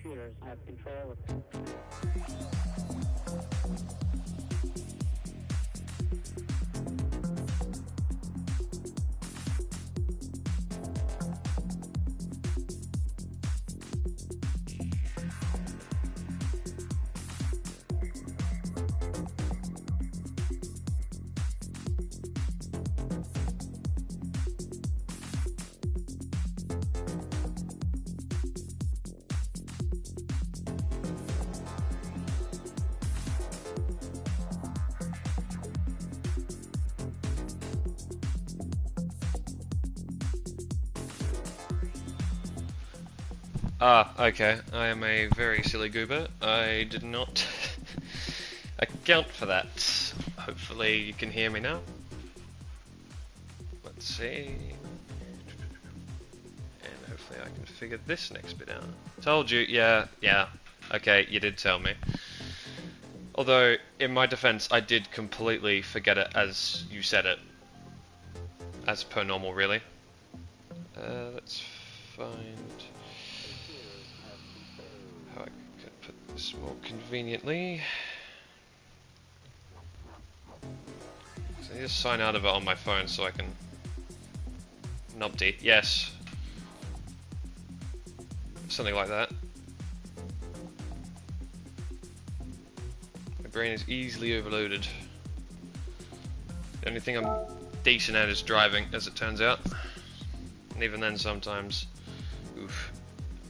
Computers have control of... Ah, okay. I am a very silly goober. I did not account for that. Hopefully you can hear me now. Let's see. And hopefully I can figure this next bit out. Told you, yeah. Okay, you did tell me. Although, in my defense, I did completely forget it as you said it. As per normal, really. Let's find... how I could put this more conveniently. So I need to sign out of it on my phone so I can... Numpty, yes. Something like that. My brain is easily overloaded. The only thing I'm decent at is driving, as it turns out. And even then sometimes... Oof.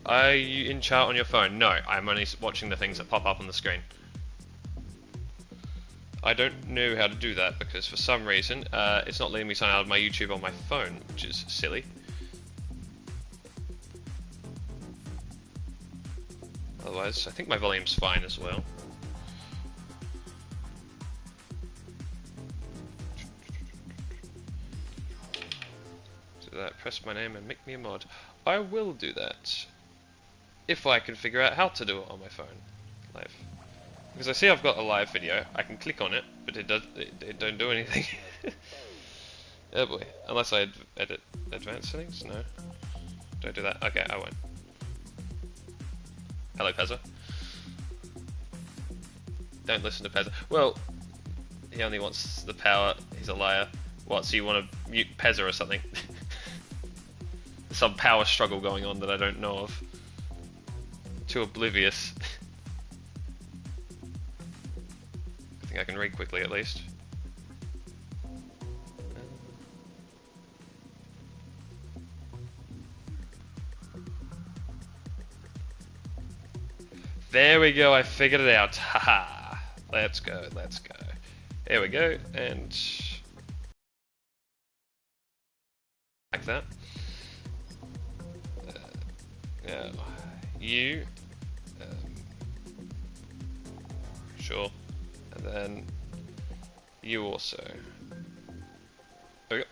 Are you in chat on your phone? No, I'm only watching the things that pop up on the screen. I don't know how to do that because for some reason it's not letting me sign out of my YouTube on my phone, which is silly. Otherwise, I think my volume's fine as well. Do that, press my name and make me a mod. I will do that. If I can figure out how to do it on my phone. Live. Because I see I've got a live video, I can click on it, but it don't do anything. Oh boy. Unless I edit advanced settings? No. Don't do that. Okay, I won't. Hello, Pezza. Don't listen to Pezza. Well, he only wants the power. He's a liar. What, so you want to mute Pezza or something? Some power struggle going on that I don't know of. Too oblivious. I think I can read quickly at least. There we go, I figured it out. Haha. Let's go, let's go. There we go, and like that. Now, you, sure, and then you also. There we go.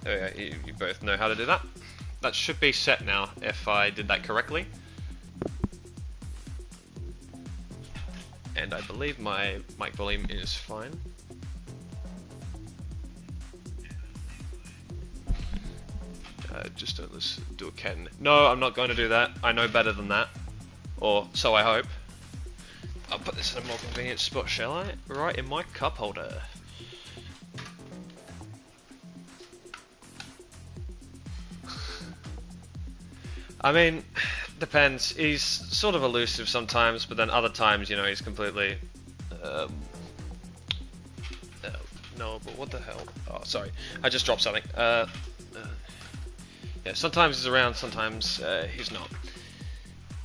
There we go, you both know how to do that. That should be set now, if I did that correctly. And I believe my mic volume is fine. Just don't listen, do a Ken. No, I'm not going to do that. I know better than that. Or so I hope. I'll put this in a more convenient spot, shall I? Right in my cup holder. I mean, depends. He's sort of elusive sometimes, but then other times, you know, he's completely... no, but what the hell? Oh, sorry. I just dropped something. Yeah, sometimes he's around, sometimes he's not.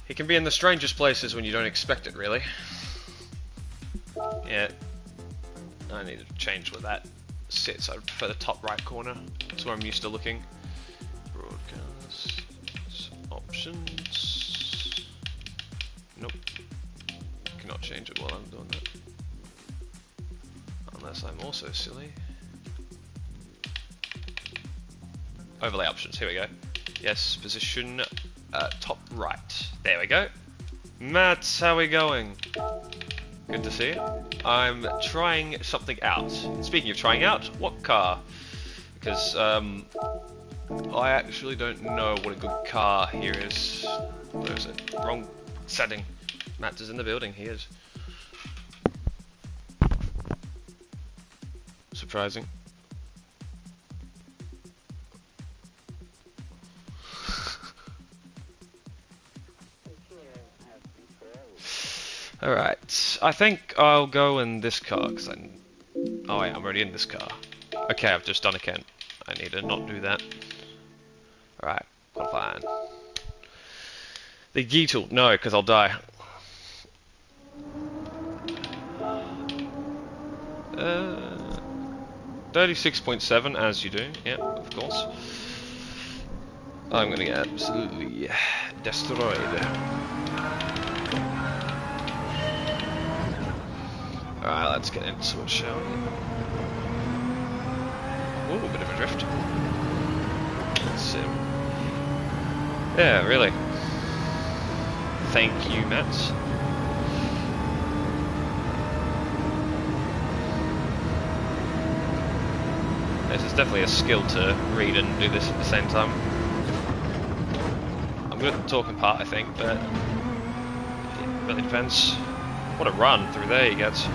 He can be in the strangest places when you don't expect it, really. Yeah. I need to change where that sits. I prefer the top right corner. That's where I'm used to looking. Broadcast. Options. Nope. Cannot change it while I'm doing that. Unless I'm also silly. Overlay options, here we go. Yes, position top right. There we go. Matt, how we going? Good to see you. I'm trying something out. Speaking of trying out, what car? Because I actually don't know what a good car here is. Where is it? Wrong setting. Matt is in the building, he is. Surprising. Alright, I think I'll go in this car, because oh wait, I'm already in this car. Okay, I've just done a Kent. I need to not do that. Alright, fine. The G tool, no, because I'll die. 36.7, as you do, yeah, of course. I'm gonna get absolutely destroyed. Alright, let's get into it, shall we? Ooh, a bit of a drift. Sim. Yeah, really. Thank you, Matt. This is definitely a skill to read and do this at the same time. I'm good at the talking part, I think, but it really depends. What a run through there he gets.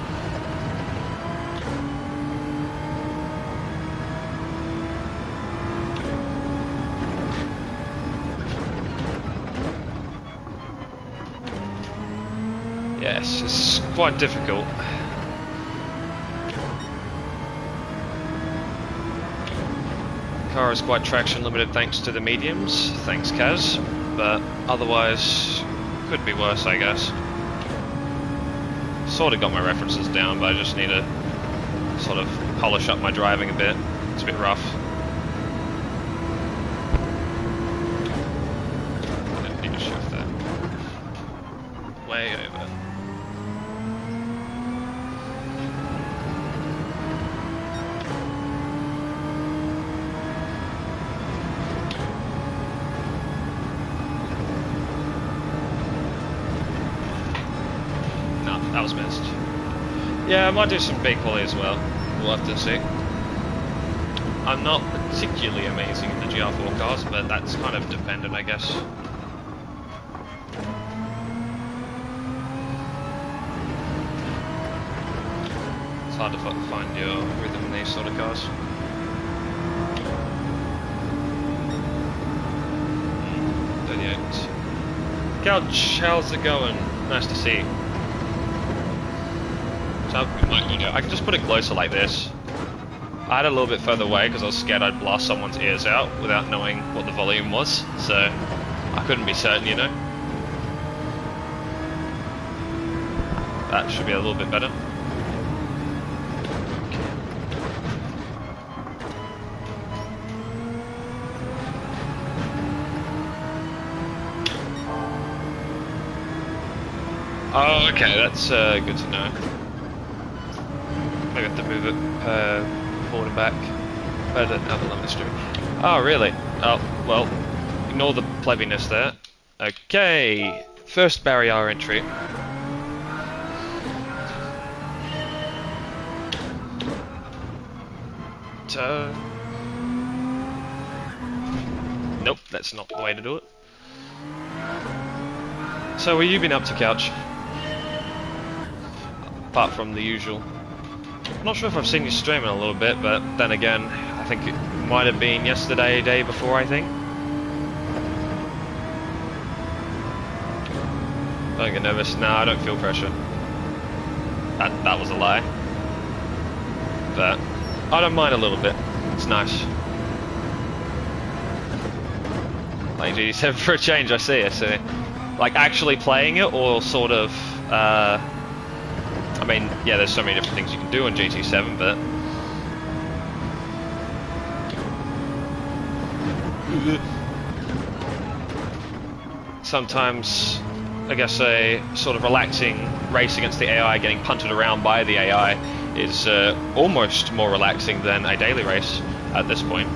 Yes, it's quite difficult. The car is quite traction limited thanks to the mediums, thanks Kaz, but otherwise could be worse, I guess. Sort of got my references down, but I just need to sort of polish up my driving a bit. It's a bit rough. I need to shift that way over. That was missed. Yeah, I might do some big quality as well. We'll have to see. I'm not particularly amazing in the GR4 cars, but that's kind of dependent, I guess. It's hard to find your rhythm in these sort of cars. 38. Couch, how's it going? Nice to see you. I can just put it closer like this. I had it a little bit further away because I was scared I'd blast someone's ears out without knowing what the volume was, so I couldn't be certain, you know. That should be a little bit better. Oh, okay, that's good to know. I have to move it forward and back. But another limit stream. Oh, really? Oh, well, ignore the plebbiness there. Okay, first barrier entry. Nope, that's not the way to do it. So, what have you been up to, Couch? Apart from the usual. I'm not sure if I've seen you streaming a little bit, but then again, I think it might have been yesterday, day before, I think. Don't get nervous. No, I don't feel pressure. That was a lie. But I don't mind a little bit. It's nice. Playing GT7 for a change, I see. Like actually playing it, or sort of. I mean, yeah, there's so many different things you can do on GT7, but sometimes, I guess, a sort of relaxing race against the AI, getting punted around by the AI, is almost more relaxing than a daily race at this point.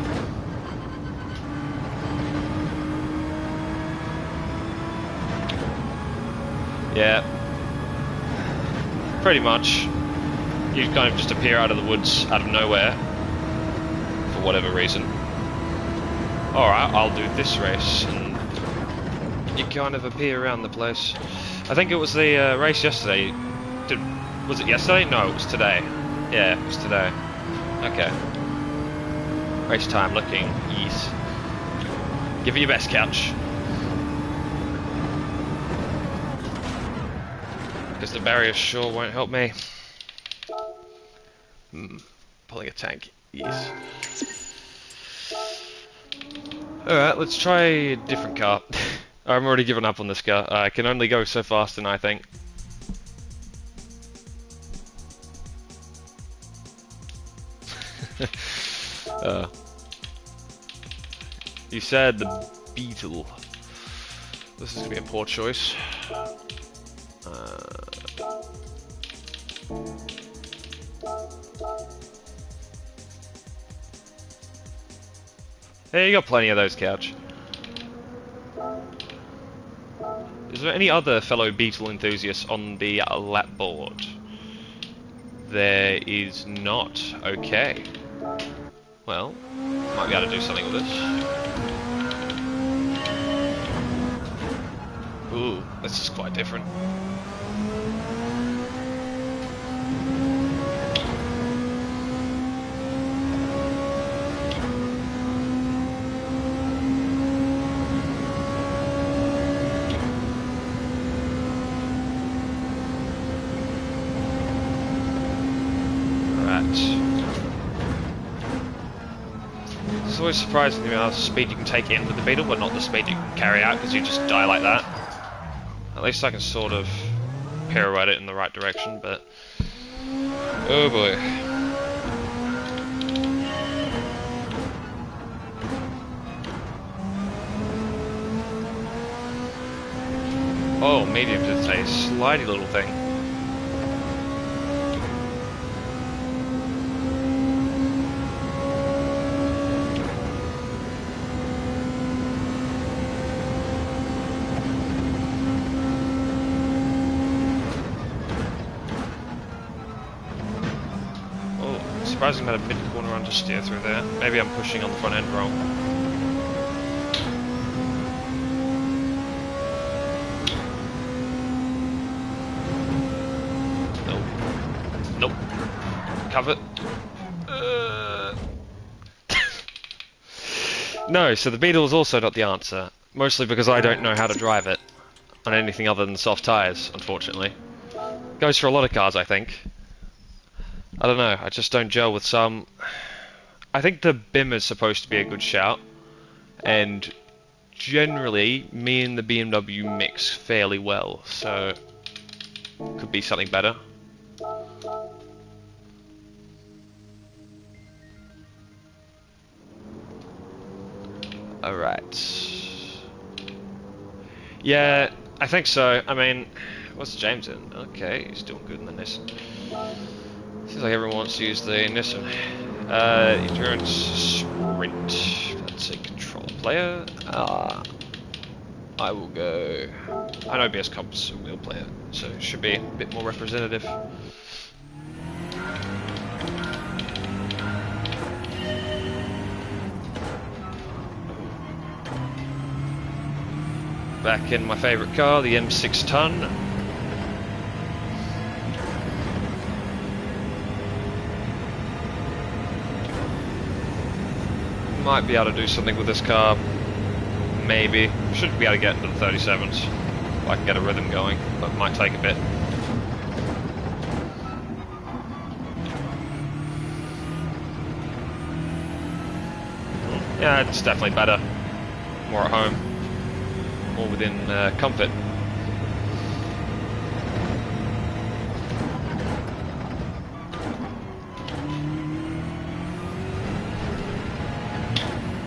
Yeah. Pretty much. You kind of just appear out of the woods, out of nowhere, for whatever reason. Alright, I'll do this race, and you kind of appear around the place. I think it was the race yesterday. Was it yesterday? No, it was today. Yeah, it was today. Okay. Race time looking, yes. Give it your best, Couch. Because the barrier sure won't help me. Pulling a tank, yes. Alright, let's try a different car. I'm already giving up on this car. I can only go so fast, and I think. You said the Beetle. This is gonna be a poor choice. Hey, you got plenty of those, Couch. Is there any other fellow Beetle enthusiasts on the lap board? There is not. Okay. Well, might be able to do something with this. Ooh, this is quite different. It's always surprising to me how speed you can take in with the Beetle, but not the speed you can carry out, because you just die like that. At least I can sort of pirouette it in the right direction, but oh boy. Oh, medium did a slidey little thing. Surprising about a mid-corner run to steer through there. Maybe I'm pushing on the front end wrong. Nope. Nope. Cover. No, so the Beetle is also not the answer. Mostly because I don't know how to drive it on anything other than soft tyres, unfortunately. Goes for a lot of cars, I think. I don't know, I just don't gel with some. I think the BIM is supposed to be a good shout, and generally, me and the BMW mix fairly well, so could be something better. Alright. Yeah, I think so. I mean, what's James in? Okay, he's doing good in the Nissan. Seems like everyone wants to use the Nissan. Endurance sprint. That's a control player. I will go. I know BS Comp's a wheel player, so it should be a bit more representative. Back in my favourite car, the M6 ton. Might be able to do something with this car. Maybe. Should be able to get into the 37s. If I can get a rhythm going, but it might take a bit. Yeah, it's definitely better. More at home. More within comfort.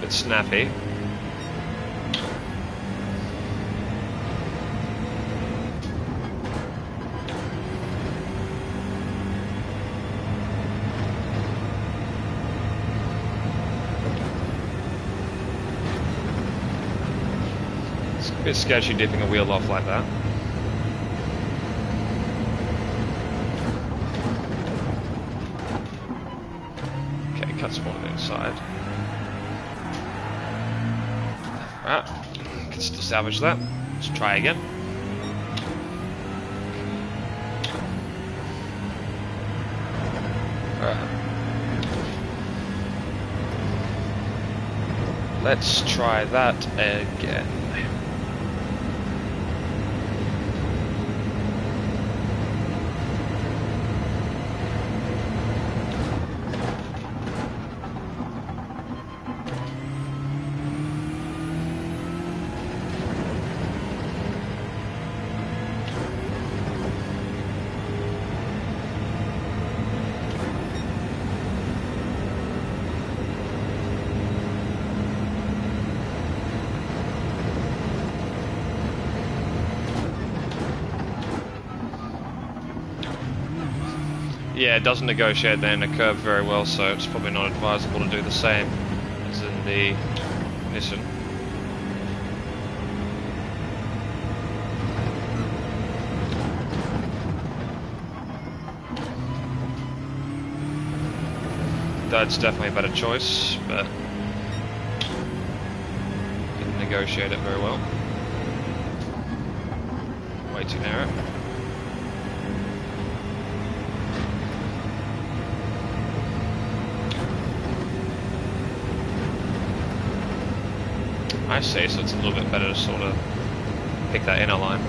Bit snappy. It's a bit sketchy dipping a wheel off like that. Okay, cuts one on the inside. Alright, can still salvage that. Let's try again. Alright. Let's try that again. Yeah, it doesn't negotiate down the curve very well, so it's probably not advisable to do the same as in the Nissan. That's definitely a better choice, but didn't negotiate it very well. Way too narrow. I see, so it's a little bit better to sort of pick that inner line.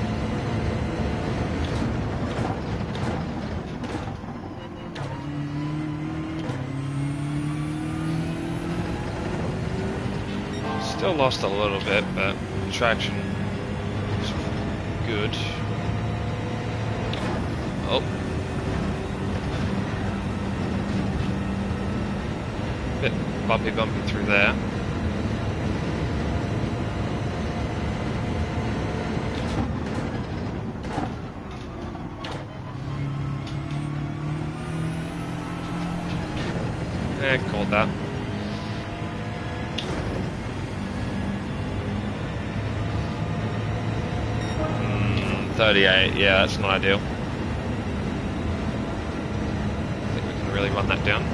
Still lost a little bit, but traction is good. Oh. Bit bumpy through there. Yeah, called that. 38, yeah, that's not ideal. I think we can really run that down.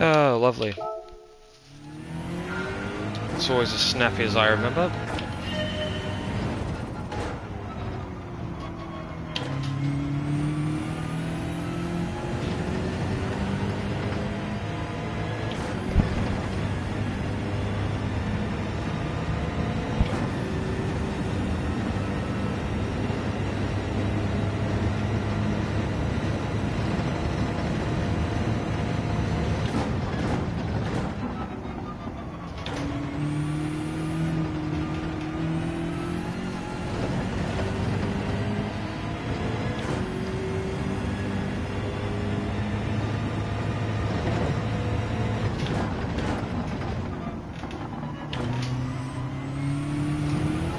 Oh, lovely. It's always as snappy as I remember.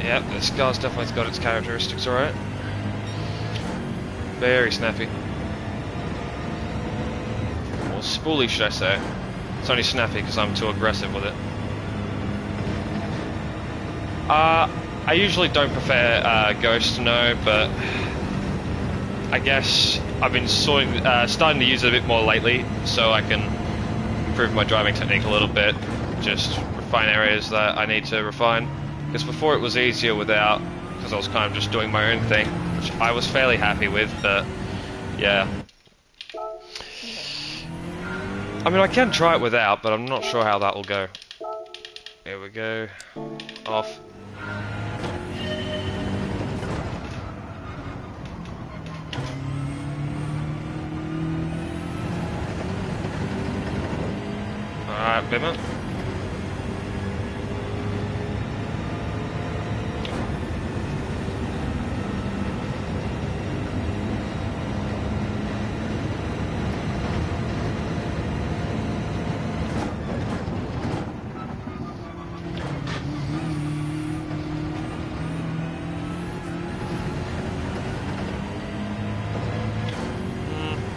Yep, this car's definitely got its characteristics, alright. Very snappy. Or spooly, should I say. It's only snappy because I'm too aggressive with it. I usually don't prefer Ghost, no, but I guess I've been starting to use it a bit more lately, so I can improve my driving technique a little bit, just refine areas that I need to refine. Because before it was easier without, because I was kind of just doing my own thing, which I was fairly happy with, but yeah. I mean, I can try it without, but I'm not sure how that will go. Here we go. Off. Alright, Bimmer.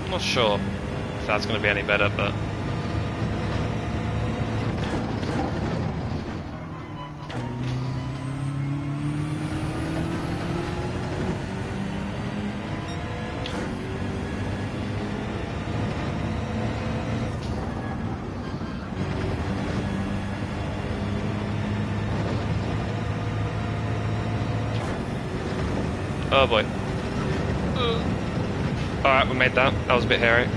Not sure if that's going to be any better, but oh boy. Alright, we made that. That was a bit hairy.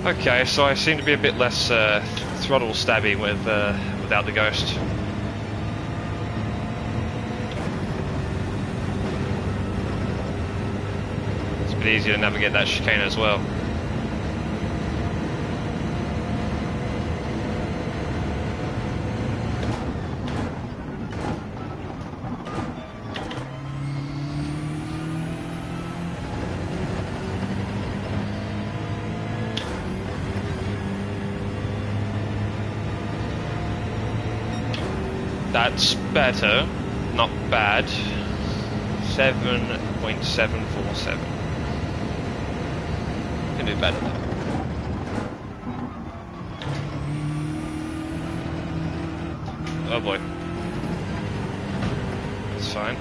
Okay, so I seem to be a bit less throttle stabby with without the Ghost. It's a bit easier to navigate that chicane as well. That's better, not bad. 7.747. Can do better though. Oh boy. That's fine.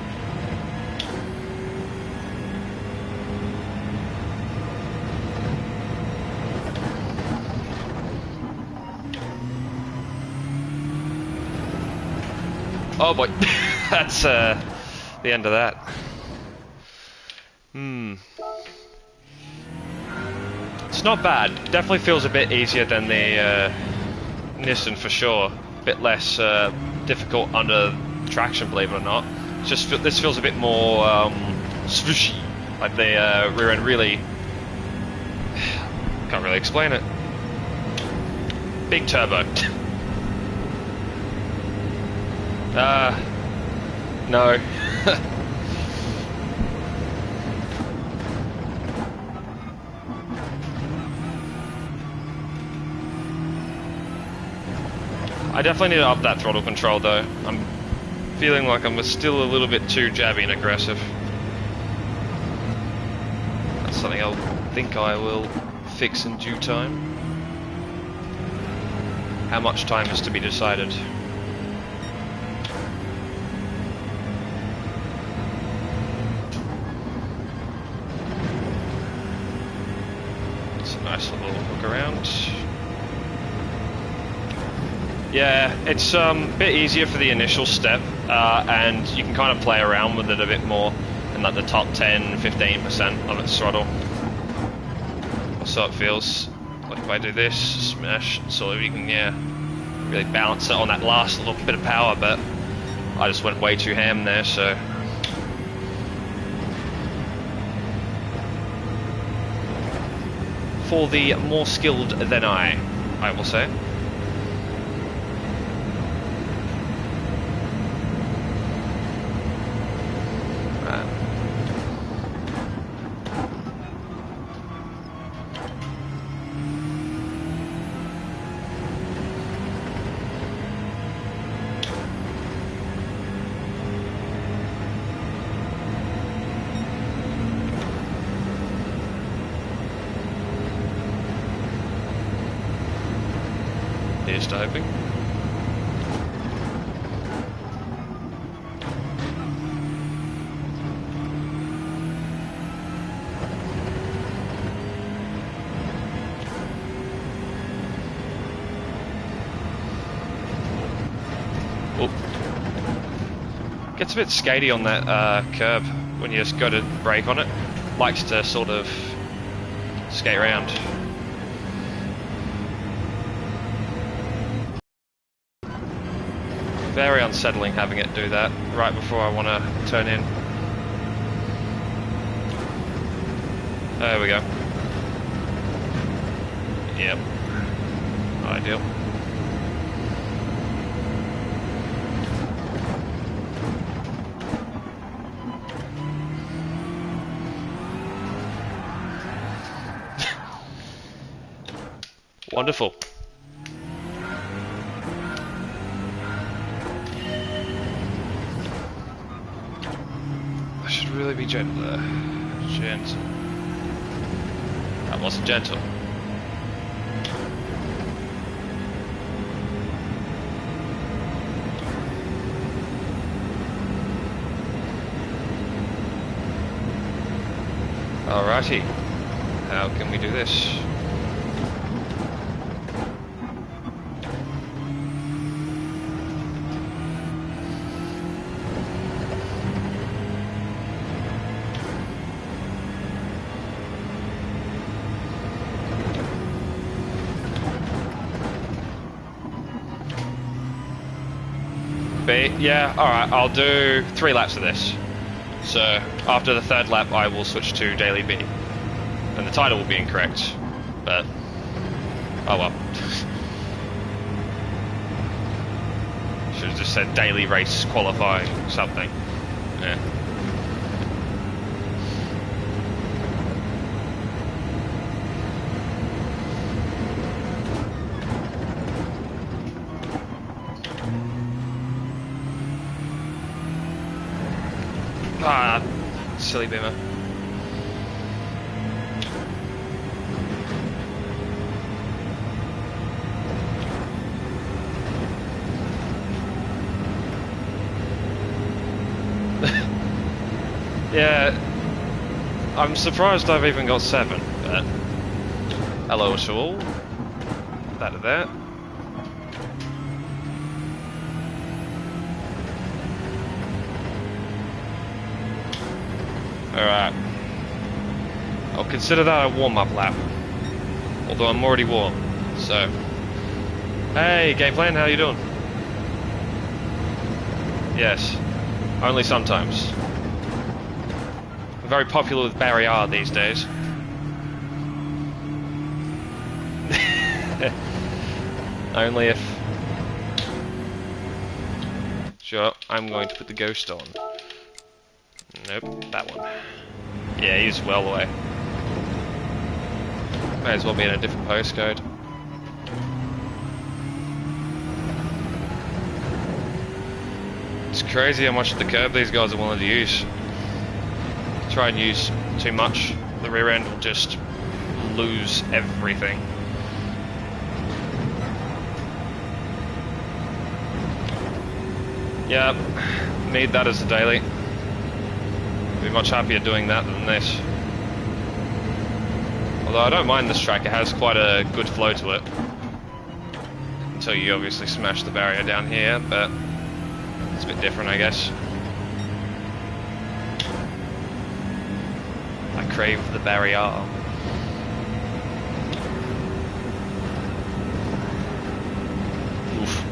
Oh boy, that's the end of that. It's not bad. Definitely feels a bit easier than the Nissan for sure. A bit less difficult under traction, believe it or not. It's just this feels a bit more swooshy. Like the rear end really can't really explain it. Big turbo. No. I definitely need to up that throttle control though. I'm feeling like I'm still a little bit too jabby and aggressive. That's something I think I will fix in due time. How much time is to be decided. Nice little look around. Yeah, it's a bit easier for the initial step, and you can kind of play around with it a bit more in like the top 10-15% of its throttle. So it feels like if I do this, smash, so you can really balance it on that last little bit of power, but I just went way too ham there, so. For the more skilled than I will say. serious diving. Gets a bit skatey on that curb when you just go to brake on it. Likes to sort of skate around. Very unsettling having it do that right before I want to turn in. There we go. Yep. Ideal. Wonderful. I should really be gentle there. Gentle. That wasn't gentle. Alrighty. How can we do this? Yeah, alright, I'll do 3 laps of this. So, after the 3rd lap I will switch to daily B. And the title will be incorrect, but... oh well. Should have just said daily race qualifying something. Yeah. Ah, silly bimmer. Yeah, I'm surprised I've even got 7, but hello to all. That to that. Alright. I'll consider that a warm-up lap. Although I'm already warm, so... Hey, Game Plan, how you doing? Yes. Only sometimes. I'm very popular with Barrier these days. Only if... Sure, I'm going to put the ghost on. Nope, that one. Yeah, he's well away. May as well be in a different postcode. It's crazy how much of the curb these guys are willing to use. Try and use too much, the rear end will just lose everything. Yep, need that as a daily. Be much happier doing that than this. Although I don't mind this track, it has quite a good flow to it. Until you obviously smash the barrier down here, but it's a bit different, I guess. I crave the barrier. Oof.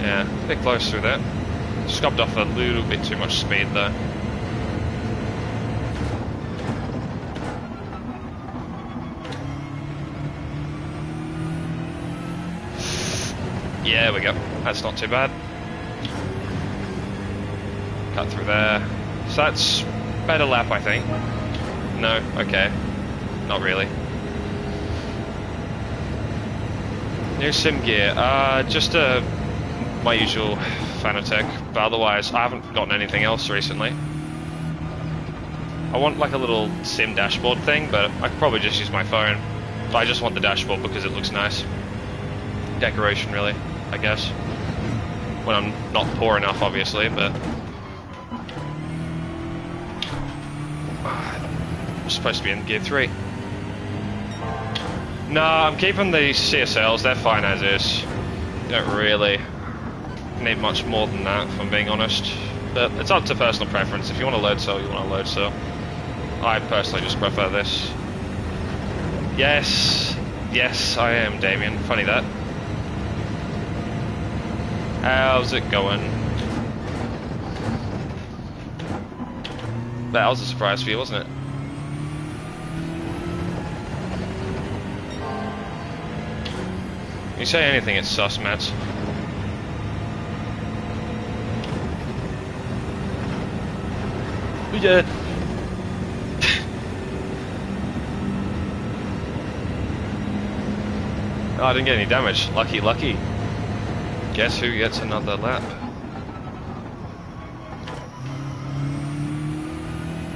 Yeah, a bit close through that. Scubbed off a little bit too much speed though. Yeah, there we go. That's not too bad. Cut through there. So that's better lap, I think. No, okay. Not really. New sim gear. Just my usual Fanatec, but otherwise I haven't gotten anything else recently. I want like a little sim dashboard thing, but I could probably just use my phone. But I just want the dashboard because it looks nice. decoration, really, I guess. When I'm not poor enough, obviously, but... I'm supposed to be in Gear 3. No, I'm keeping the CSLs, they're fine as is. You don't really need much more than that, if I'm being honest. But it's up to personal preference. If you want a load cell, you want a load cell. I personally just prefer this. Yes, yes, I am, Damien. Funny that. How's it going? That was a surprise for you, wasn't it? You say anything, it's sus, Matt. Yeah. Oh, I didn't get any damage. Lucky, lucky. Guess who gets another lap?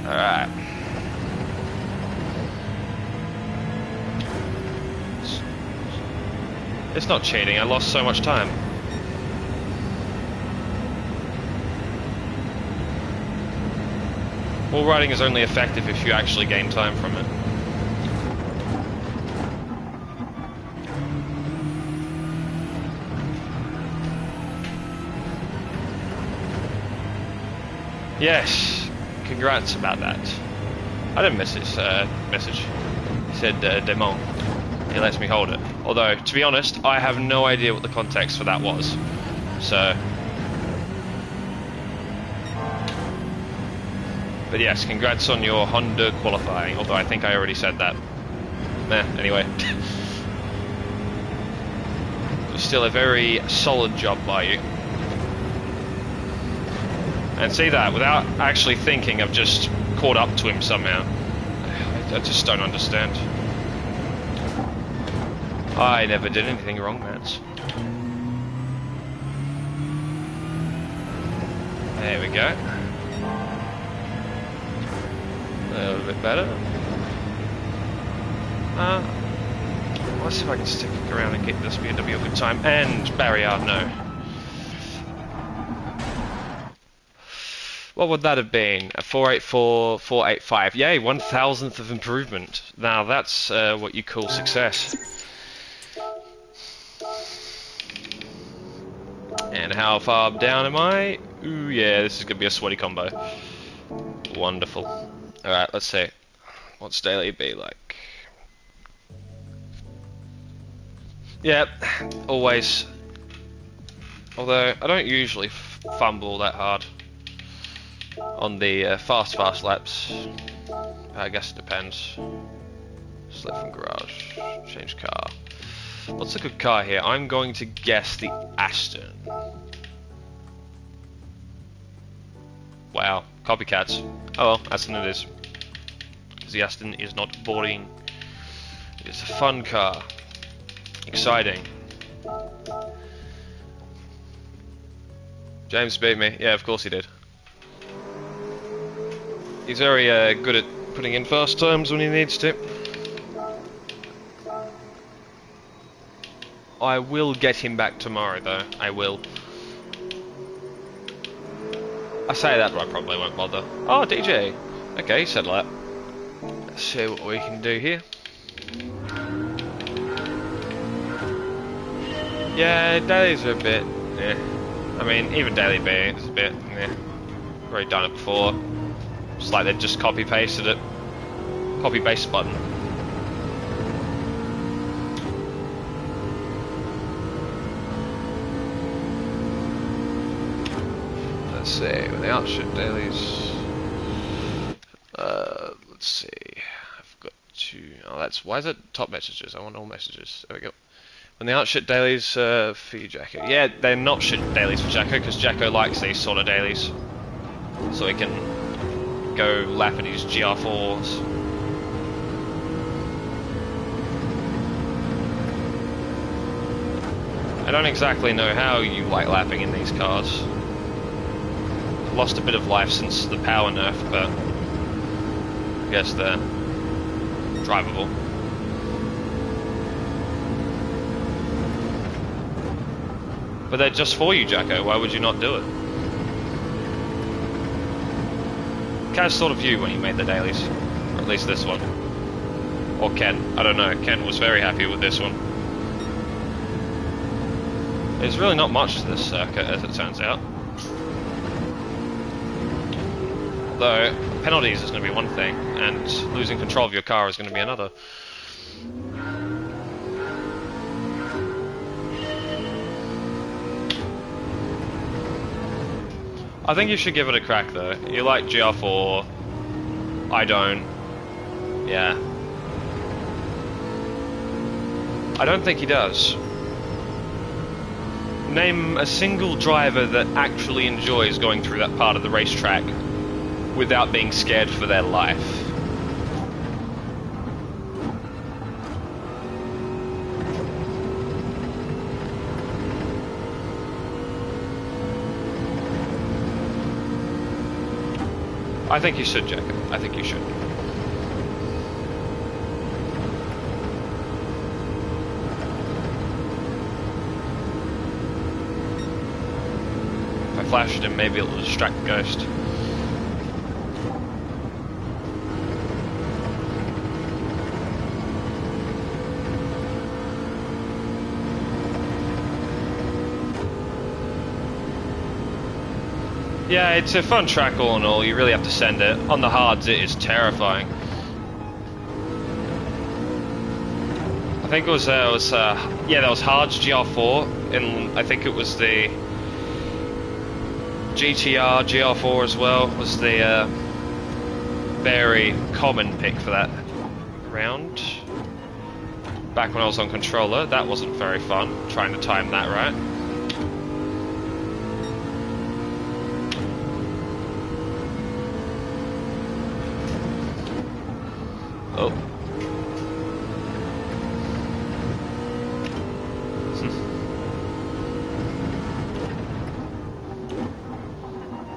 Alright. It's not cheating, I lost so much time. Wall riding is only effective if you actually gain time from it. Yes, congrats about that. I didn't miss his message. He said Demon. He lets me hold it. Although, to be honest, I have no idea what the context for that was. So... But yes, congrats on your Honda qualifying, although I think I already said that. Nah, anyway. It was still a very solid job by you. And see that, without actually thinking, I've just caught up to him somehow. I just don't understand. I never did anything wrong, Mats. There we go. A little bit better. Let's see if I can stick around and get this BMW a good time. And barrier, no. What would that have been? A 484, 485. Yay, 1,000th of improvement. Now that's what you call success. And how far down am I? Ooh, yeah, this is going to be a sweaty combo. Wonderful. Alright, let's see. What's daily be like? Yep, always. Although, I don't usually fumble that hard on the fast laps. I guess it depends. Slip from garage, change car. What's a good car here? I'm going to guess the Aston. Wow, copycats. Oh well, Aston it is. Because the Aston is not boring. It's a fun car. Exciting. James beat me. Yeah, of course he did. He's very good at putting in fast times when he needs to. I will get him back tomorrow though, I will. I say that, but I probably won't bother. Oh, DJ! Okay, settle that. Let's see what we can do here. Yeah, dailies are a bit, yeah. I mean, even daily B is a bit, yeah. Already done it before. It's like they just copy-pasted it. Copy-paste button. Let's see, when the outship dailies... let's see... I've got to... Oh, that's... Why is it top messages? I want all messages. There we go. When the outship dailies for you, Jacko. Yeah, they're not shit dailies for Jacko, because Jacko likes these sort of dailies. So he can go lap at his GR4s. I don't exactly know how you like lapping in these cars. Lost a bit of life since the power nerf, but I guess they're drivable. But they're just for you, Jacko. Why would you not do it? Kaz thought of you when you made the dailies. Or at least this one. Or Ken. I don't know. Ken was very happy with this one. There's really not much to this circuit, as it turns out. Although, penalties is going to be one thing, and losing control of your car is going to be another. I think you should give it a crack though. You like GR4. I don't. Yeah. I don't think he does. Name a single driver that actually enjoys going through that part of the racetrack without being scared for their life. I think you should, Jacob. I think you should. If I flash at him, maybe it'll distract the ghost. Yeah, it's a fun track all in all, you really have to send it. On the hards it is terrifying. I think it was, yeah, that was hards GR4, and I think it was the GTR GR4 as well, was the very common pick for that round. Back when I was on controller, that wasn't very fun, trying to time that right. Oh.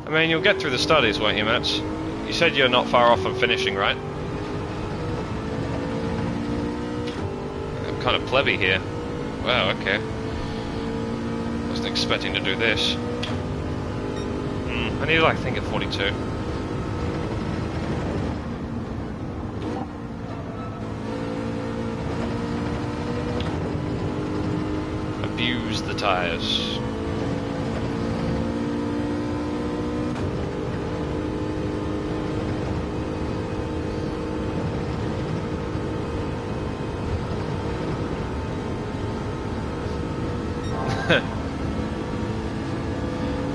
I mean, you'll get through the studies, won't you, Matt? You said you're not far off from finishing, right? I'm kind of plebby here. Wow, okay. Wasn't expecting to do this. I need, like, I think at 42. Abuse the tires.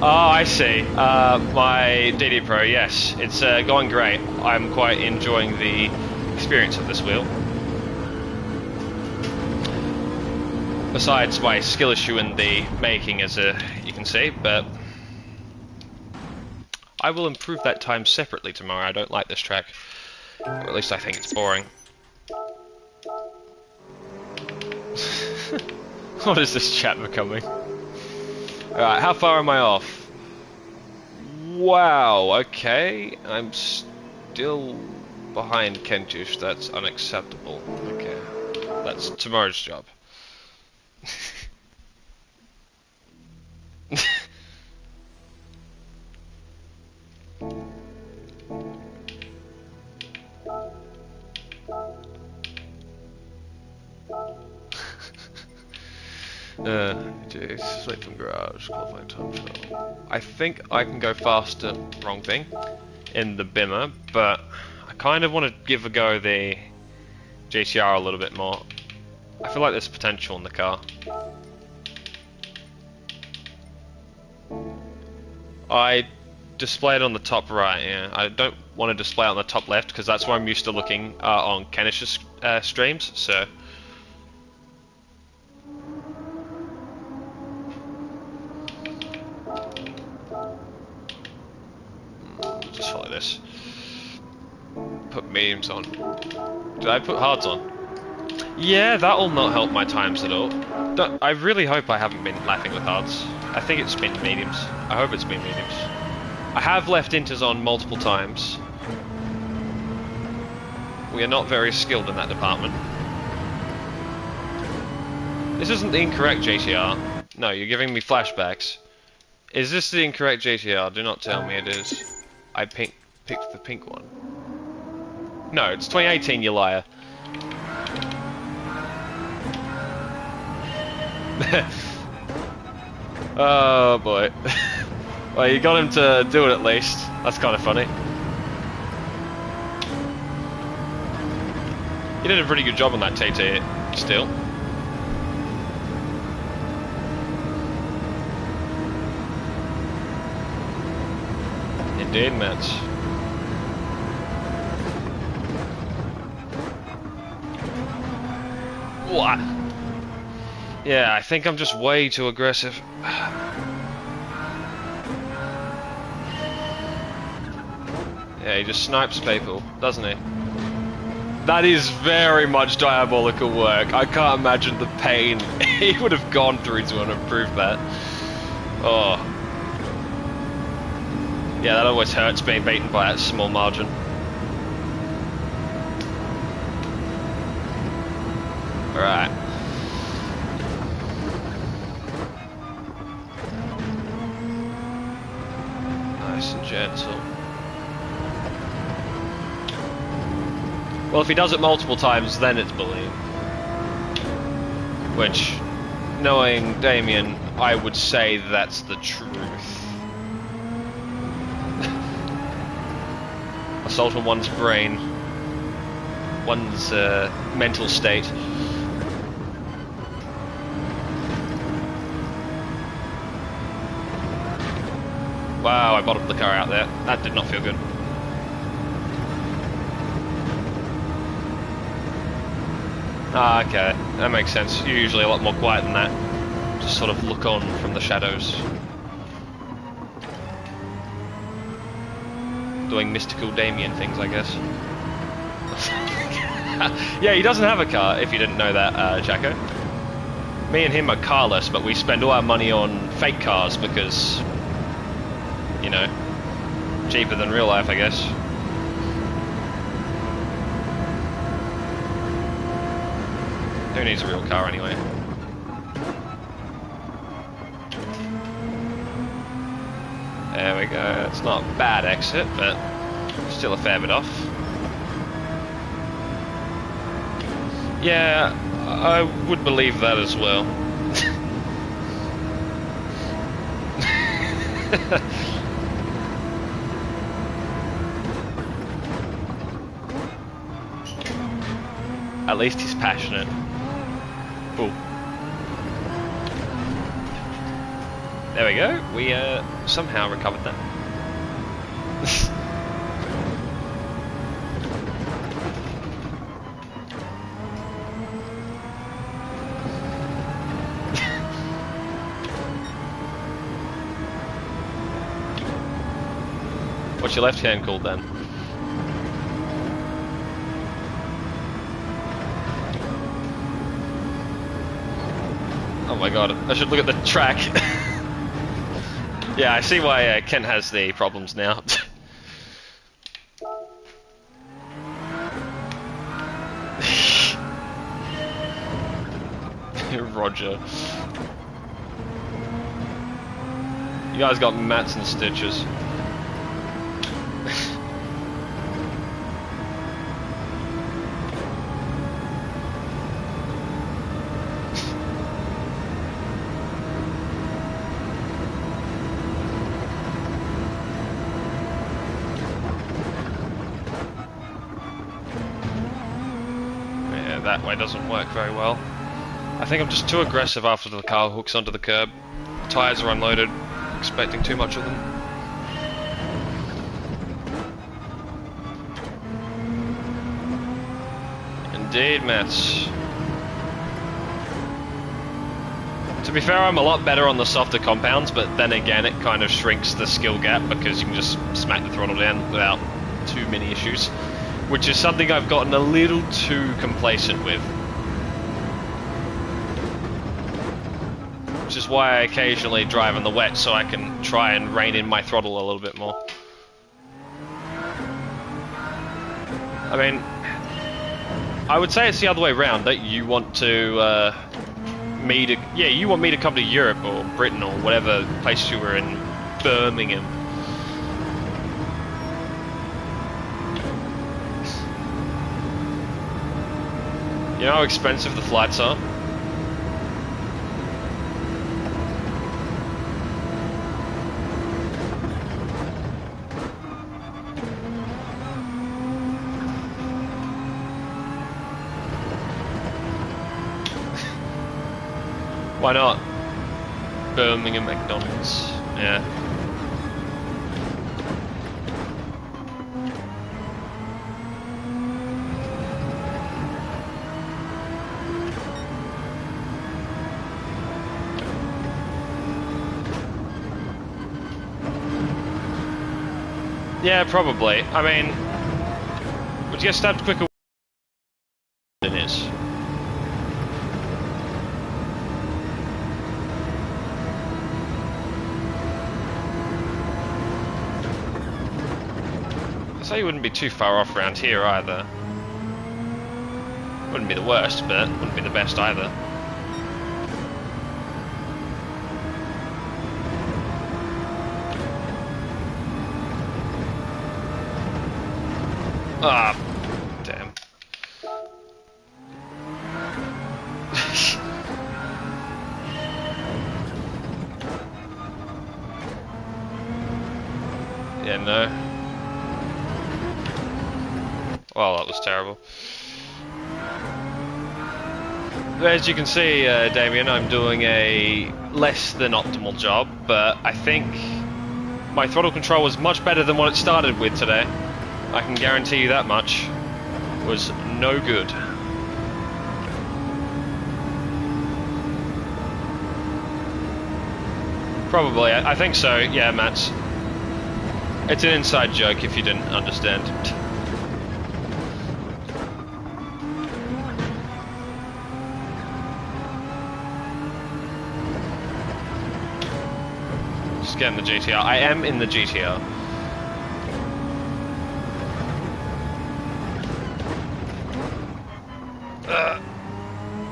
Oh, I see. My DD Pro, yes. It's going great. I'm quite enjoying the experience of this wheel. Besides my skill issue in the making, as you can see, but I will improve that time separately tomorrow. I don't like this track, or at least I think it's boring. What is this chat becoming? Alright, how far am I off? Wow, okay. I'm still behind Kentish. That's unacceptable. Okay. That's tomorrow's job. Jeez, sleep from garage, qualifying time trial. I think I can go faster, wrong thing, in the Bimmer, but I kind of want to give a go the GTR a little bit more. I feel like there's potential in the car. I display it on the top right, yeah. I don't want to display it on the top left because that's where I'm used to looking on Kenish's streams, so... Just follow this. Put mediums on. Did I put hards on? Yeah, that'll not help my times at all. I really hope I haven't been laughing with hards. I think it's been mediums. I hope it's been mediums. I have left inters on multiple times. We are not very skilled in that department. This isn't the incorrect GTR. No, you're giving me flashbacks. Is this the incorrect GTR? Do not tell me it is. I picked the pink one. No, it's 2018, you liar. Oh boy. Well, you got him to do it at least. That's kind of funny. You did a pretty good job on that TT still. Indeed, Matt. What? Yeah, I think I'm just way too aggressive. Yeah, he just snipes people, doesn't he? That is very much diabolical work. I can't imagine the pain he would have gone through to improve that. Oh. Yeah, that always hurts being beaten by that small margin. Alright. Nice and gentle. Well, if he does it multiple times, then it's bullying. Which, knowing Damien, I would say that's the truth. Assault on one's brain, one's mental state. Wow, I bottomed the car out there. That did not feel good. Ah, okay, that makes sense. You're usually a lot more quiet than that. Just sort of look on from the shadows. Doing mystical Damien things, I guess. Yeah, he doesn't have a car, if you didn't know that, Jacko. Me and him are carless, but we spend all our money on fake cars because, you know, cheaper than real life, I guess. Who needs a real car anyway? There we go. It's not a bad exit, but still a fair bit off. Yeah, I would believe that as well. At least he's passionate. Cool. There we go. We somehow recovered that. What's your left hand called then? Oh my god, I should look at the track. Yeah, I see why Kent has the problems now. Roger. You guys got mats and stitches. That way doesn't work very well. I think I'm just too aggressive after the car hooks onto the curb. Tyres are unloaded, expecting too much of them. Indeed, Mats. To be fair, I'm a lot better on the softer compounds, but then again it kind of shrinks the skill gap because you can just smack the throttle down without too many issues. Which is something I've gotten a little too complacent with. Which is why I occasionally drive in the wet, so I can try and rein in my throttle a little bit more. I mean, I would say it's the other way around, that you want to me to... Yeah, you want me to come to Europe or Britain or whatever place you were in, Birmingham. You know how expensive the flights are? Why not? Birmingham McDonald's. Yeah. Yeah, probably. I mean, would you get stabbed quicker than it is? So you wouldn't be too far off around here either. Wouldn't be the worst, but wouldn't be the best either. Ah, damn. Yeah, no. Well, that was terrible. As you can see, Damien, I'm doing a less than optimal job, but I think my throttle control was much better than what it started with today. I can guarantee you that much. Was no good. Probably, I think so, yeah, Matt. It's an inside joke if you didn't understand. Just get in the GTR. I am in the GTR.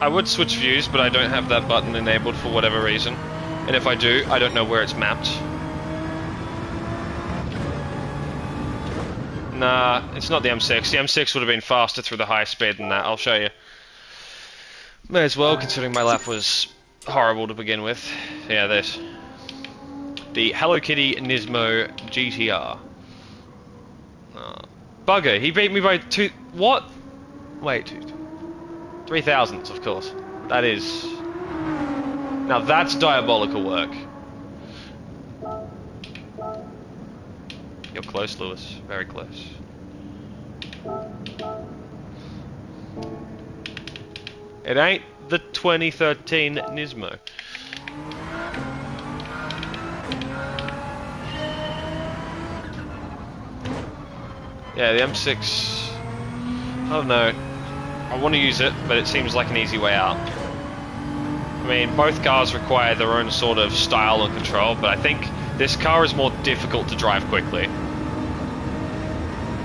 I would switch views, but I don't have that button enabled for whatever reason. And if I do, I don't know where it's mapped. Nah, it's not the M6. The M6 would have been faster through the high speed than that, I'll show you. May as well, considering my lap was horrible to begin with. Yeah, this. The Hello Kitty Nismo GTR. Bugger, he beat me by two... What? Wait, 3 thousandths, of course. That is... Now that's diabolical work. You're close, Lewis. Very close. It ain't the 2013 Nismo. Yeah, the M6... I don't know. I want to use it, but it seems like an easy way out. I mean, both cars require their own sort of style and control, but I think this car is more difficult to drive quickly.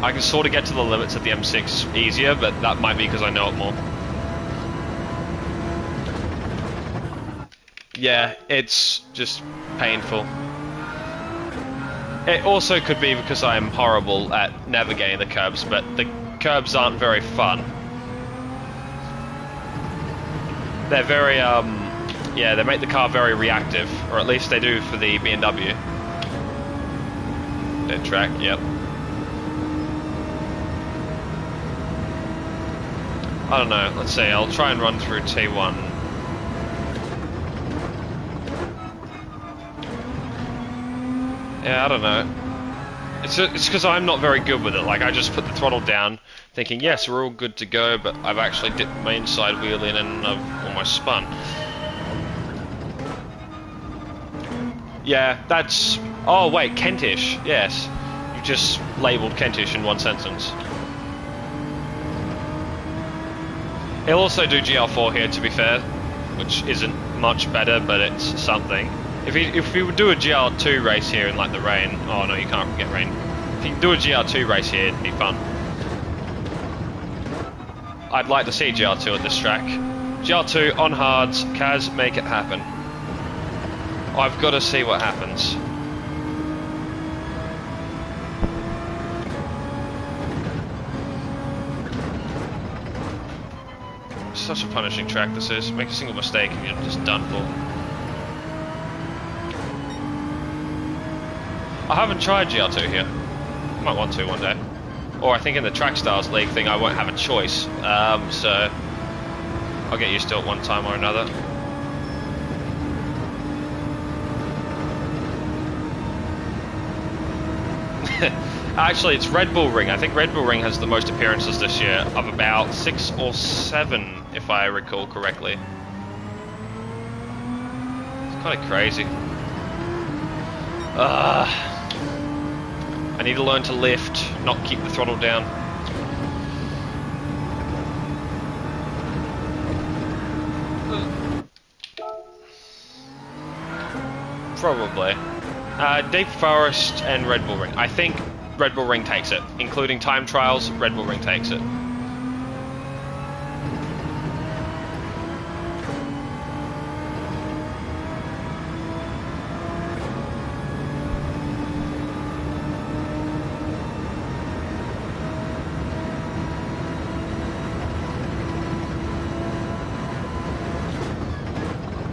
I can sort of get to the limits of the M6 easier, but that might be because I know it more. Yeah, it's just painful. It also could be because I'm horrible at navigating the curbs, but the curbs aren't very fun. They're very, yeah, they make the car very reactive, or at least they do for the BMW. Dead track, yep. I don't know, let's see, I'll try and run through T1. Yeah, I don't know. It's because I'm not very good with it. Like, I just put the throttle down, thinking, yes, we're all good to go, but I've actually dipped my inside wheel in and I've almost spun. Yeah, that's... Oh, wait, Kentish. Yes. You just labelled Kentish in one sentence. He'll also do GL4 here, to be fair, which isn't much better, but it's something. If we would do a GR2 race here in, like, the rain... Oh, no, you can't get rain. If you can do a GR2 race here, it'd be fun. I'd like to see GR2 at this track. GR2 on hards, Kaz, make it happen. I've got to see what happens. Such a punishing track this is. Make a single mistake and you're just done for. I haven't tried GR2 here. I might want to one day. Or I think in the Track Stars League thing I won't have a choice. So I'll get used to it one time or another. Actually, it's Red Bull Ring. I think Red Bull Ring has the most appearances this year, of about 6 or 7, if I recall correctly. It's kind of crazy. I need to learn to lift, not keep the throttle down. Probably. Deep Forest and Red Bull Ring. I think Red Bull Ring takes it. Including time trials, Red Bull Ring takes it.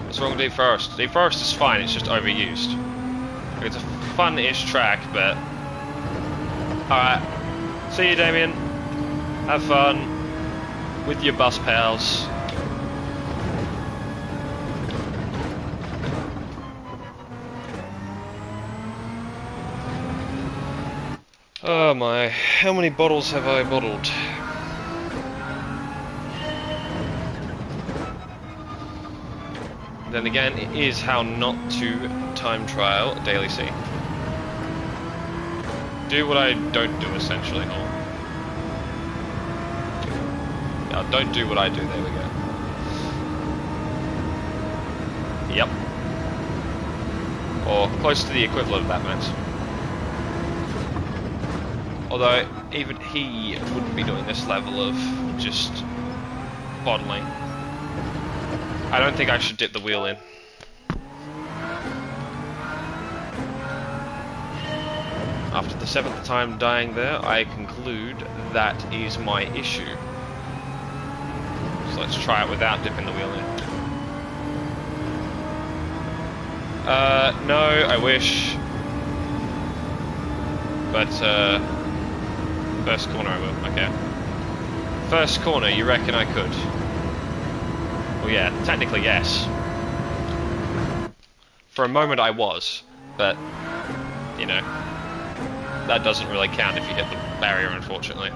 What's wrong with Deep Forest? Deep Forest is fine, it's just overused. It's a fun-ish track, but... Alright. See you, Damien. Have fun with your bus pals. Oh my, how many bottles have I bottled? Then again, it is how not to time trial a daily C. Do what I don't do, essentially. Oh. Yeah, don't do what I do, there we go. Yep. Or close to the equivalent of that, Matt. Although, even he wouldn't be doing this level of just bottling. I don't think I should dip the wheel in. After the 7th time dying there, I conclude that is my issue. So let's try it without dipping the wheel in. No, I wish. But, first corner I will, okay. First corner, you reckon I could? Well, yeah, technically yes. For a moment I was, but, you know, that doesn't really count if you hit the barrier, unfortunately.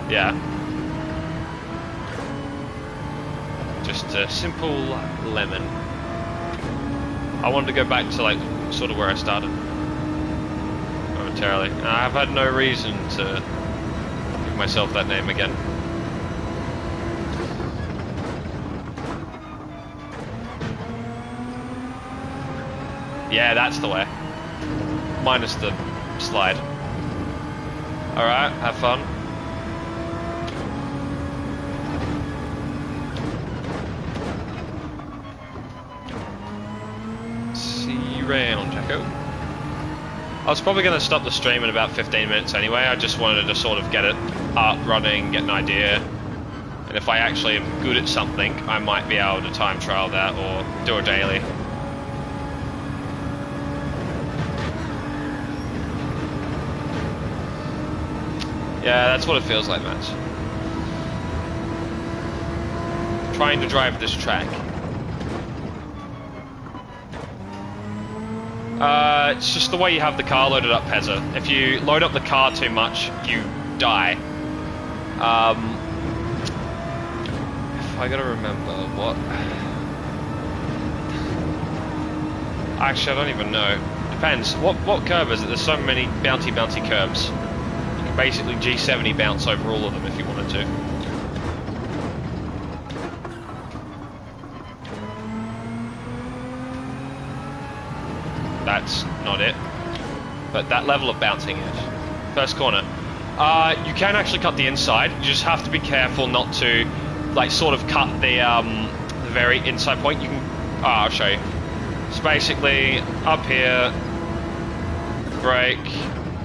Yeah. Just a simple lemon. I wanted to go back to, like, sort of where I started. Momentarily. I've had no reason to give myself that name again. Yeah, that's the way. Minus the slide. Alright, have fun. See you round, Jacko. I was probably going to stop the stream in about 15 minutes anyway. I just wanted to sort of get it up, running, get an idea. And if I actually am good at something, I might be able to time trial that or do a daily. Yeah, that's what it feels like, Matt. Trying to drive this track. It's just the way you have the car loaded up, Pezza. If you load up the car too much, you die. If I gotta remember what... Actually, I don't even know. Depends. What curve is it? There's so many bouncy curbs. Basically G70 bounce over all of them if you wanted to. That's not it. But that level of bouncing is. First corner. You can actually cut the inside. You just have to be careful not to, like, sort of cut the very inside point. You can. I'll show you. So basically, up here, brake,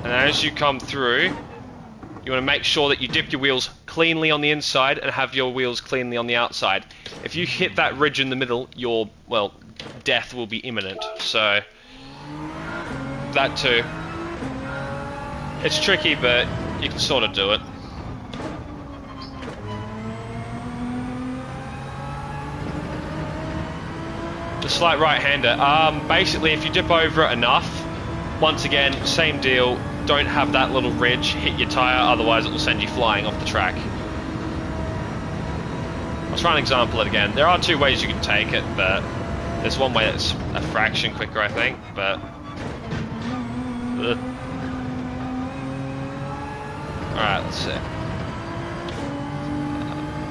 and as you come through, you want to make sure that you dip your wheels cleanly on the inside and have your wheels cleanly on the outside. If you hit that ridge in the middle, your, well, death will be imminent. So that too. It's tricky, but you can sort of do it. The slight right-hander. Basically, if you dip over it enough, once again, same deal. Don't have that little ridge hit your tyre, otherwise it will send you flying off the track. I'll try and example it again. There are two ways you can take it, but there's one way that's a fraction quicker, I think, but... Alright, let's see.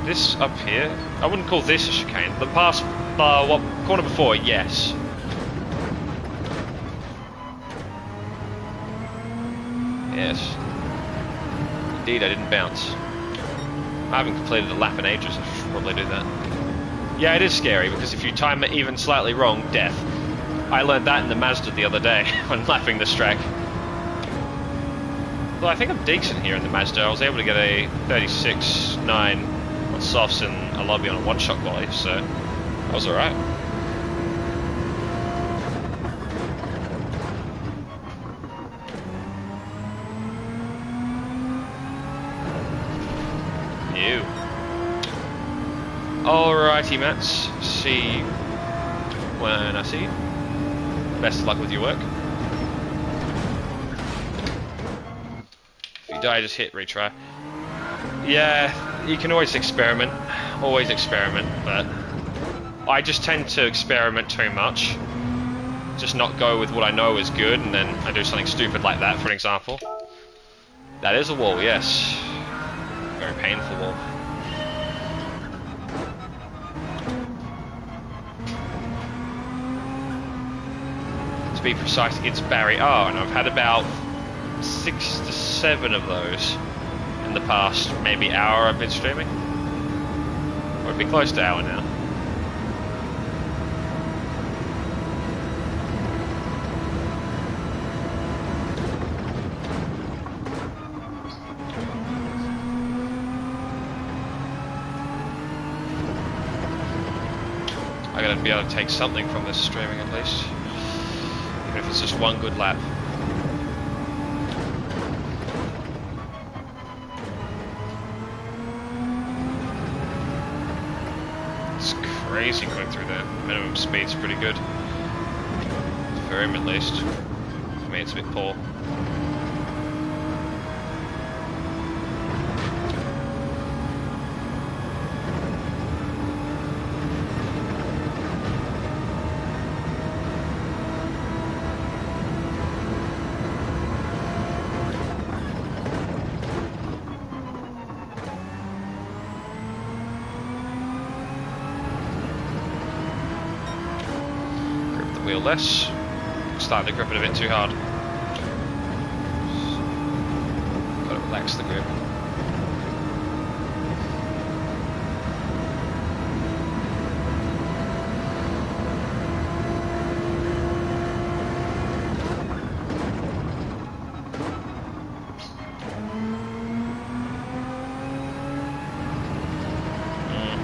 This up here, I wouldn't call this a chicane. The past, what, corner before, yes. Yes. Indeed, I didn't bounce. I haven't completed a lap in ages, I should probably do that. Yeah, it is scary, because if you time it even slightly wrong, death. I learned that in the Mazda the other day, when lapping this track. Well, I think I'm decent here in the Mazda. I was able to get a 36.9 on softs in a lobby on a one-shot quality, so that was alright. Alrighty, Mats. See you when I see you. Best of luck with your work. If you die, just hit retry. Yeah, you can always experiment. Always experiment, but I just tend to experiment too much. Just not go with what I know is good, and then I do something stupid like that, for an example. That is a wall, yes. Very painful wall. To be precise, it's Barry. Oh, and I've had about 6 to 7 of those in the past maybe hour I've been streaming. Or it'd be close to hour now. I gotta be able to take something from this streaming at least. Even if it's just one good lap. It's crazy going through there. Minimum speed's pretty good. For him at least. For me it's a bit poor. Less. Starting to grip it a bit too hard. Gotta relax the grip.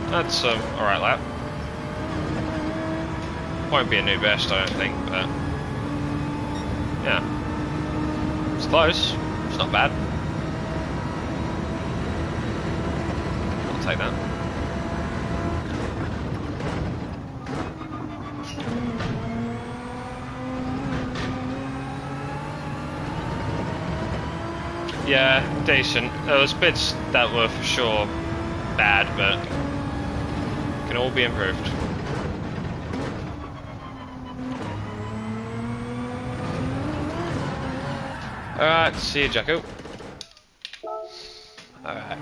That's alright lap. Won't be a new best, I don't think, but yeah, it's close. It's not bad. I'll take that. Yeah, decent. There was bits that were for sure bad, but can all be improved. Alright, see you, Jacko. Alright.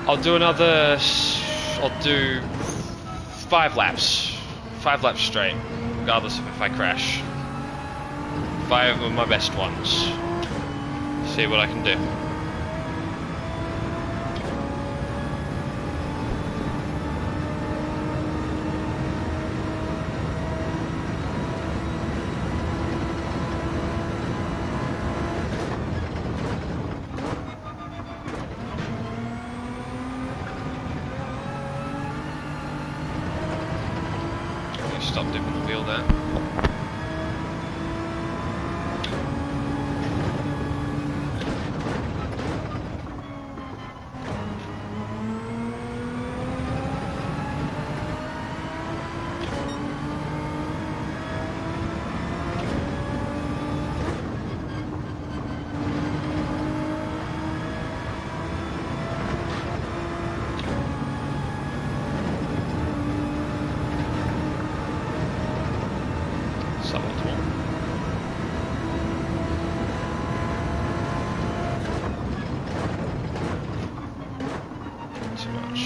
I'll do 5 laps. 5 laps straight, regardless of if I crash. 5 of my best ones. See what I can do. Stop dipping the wheel there. Too much.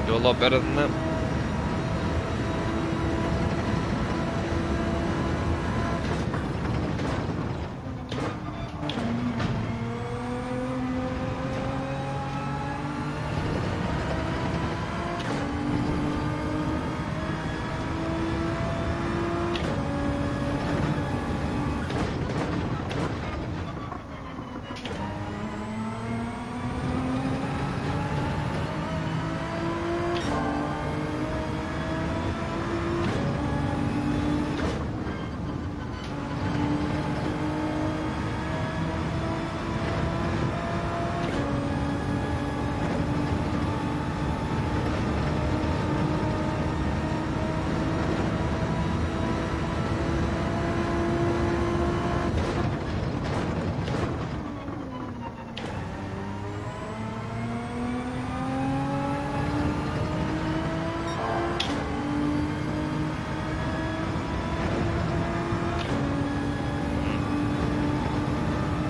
Do a lot better than that.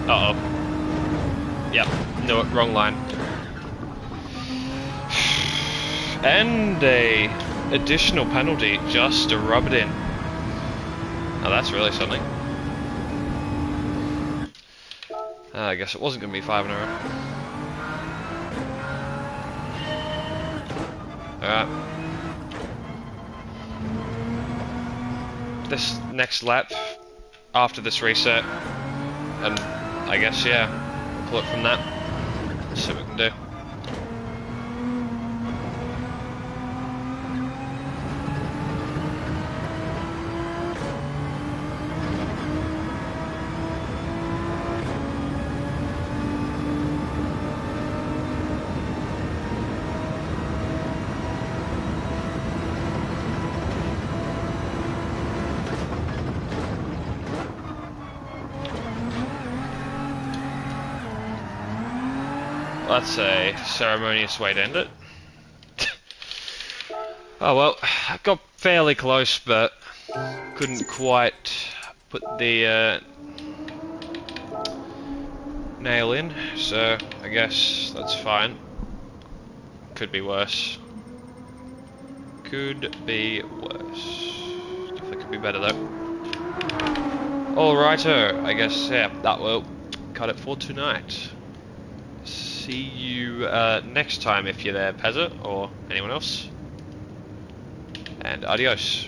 Uh oh. Yep, no, wrong line. And a additional penalty just to rub it in. Now that's really something. I guess it wasn't going to be 5 in a row. Alright. This next lap, after this reset, and I guess, yeah, we'll pull it from that. Let's see what we can do. That's a ceremonious way to end it. Oh well, I got fairly close, but couldn't quite put the nail in, so I guess that's fine. Could be worse. Could be worse. Definitely could be better though. Alrighto, I guess, yeah, that will cut it for tonight. See you next time if you're there, Pezza, or anyone else. And adios.